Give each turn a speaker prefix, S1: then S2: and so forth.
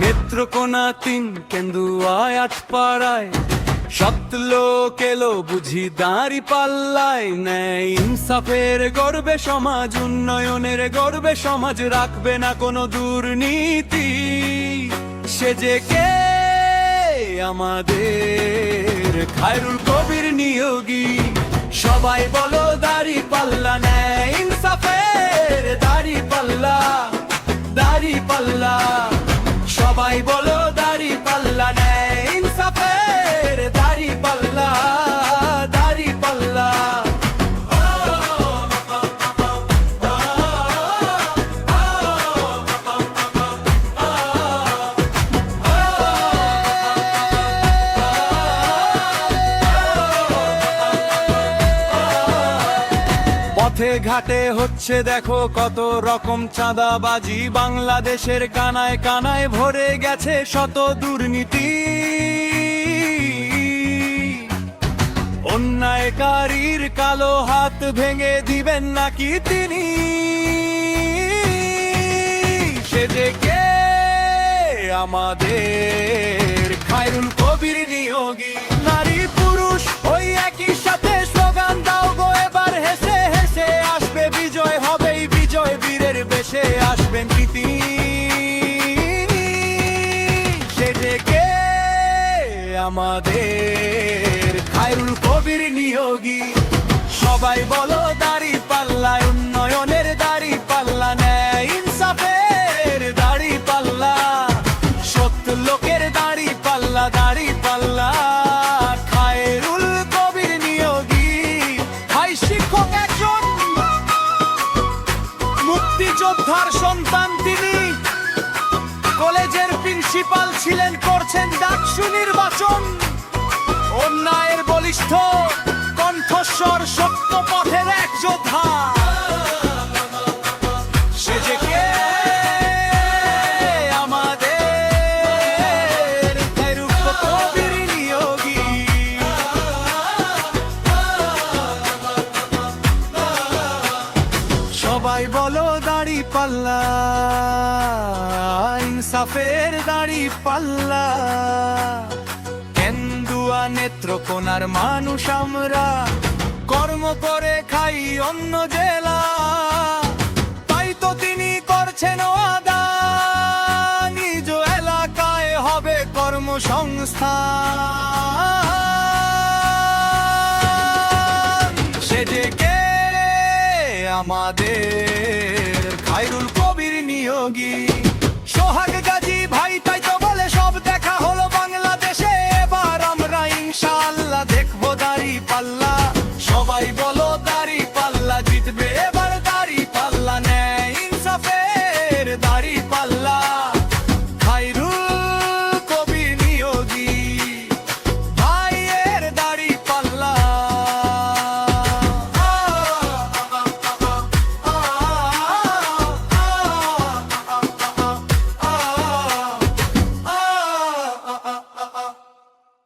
S1: নেত্রকোনা ৩ কেন্দুয়ায় ৮ পাড়ায় সৎ লোক এলো বুঝি দাঁড়ি পাল্লায় ন্যায় ইনসাফের গর্বে সমাজ, উন্নয়নের গর্বে সমাজ, রাখবে না কোনো দুর্নীতি। সে যে কে আমাদের খায়রুল কবির নিয়োগী। সবাই বলো দাড়ি পাল্লা, ন্যায় ইনসাফের দাড়ি পাল্লা, দাড়ি পাল্লা। সবাই বলো দাড়ি পাল্লা, ন্যায় ইনসাফের দাড়ি পাল্লা, দাড়ি পাল্লা। পথে ঘাটে হচ্ছে দেখো কত রকম চাঁদাবাজি, বাংলাদেশের কানায় কানায় ভরে গেছে শত দুর্নীতি। অন্যায়কারীর কালো হাত ভেঙে দিবেন নাকি তিনি? সে যে কে আমাদের খায়রুল কবির নিয়োগী। নারী পুরুষ ওই একই সাথে স্লোগান দাও গো এবার হেসে হেসে, আসবে বিজয়, হবেই বিজয়, বীরের বেশে আসবেন প্রীতি। সে যে কে আমাদের খায়রুল কবির নিয়োগী। সবাই বলো দাড়ি পাল্লা, উন্নয়নের দাড়ি পাল্লা, ন্যায় ইনসাফের দাড়ি পাল্লা, সত্য লোকের দাড়ি পাল্লা, দাড়ি পাল্লা। খায়রুল কবির নিয়োগী। ভাই শিক্ষক একজন, মুক্তিযোদ্ধার সন্তান তিনি, কলেজের প্রিন্সিপাল ছিলেন, করছেন ডাকসু নির্বাচন। অন্যায়ের বলিষ্ঠ কণ্ঠস্বর, সত্য পথের এক যোদ্ধা। সে যে কে আমাদের খায়রুল কবির নিয়োগী। সবাই বলো দাড়ি পাল্লা, ইনসাফের দাড়ি পাল্লা। কেন্দুয়া নেত্রকোনার মানুষ আমরা, কর্ম করে খাই অন্য জেলা, তাই তো তিনি করছেন ওয়াদা, নিজ এলাকায় হবে কর্মসংস্থান। সে যে কে আমাদের খায়রুল কবির নিয়োগী।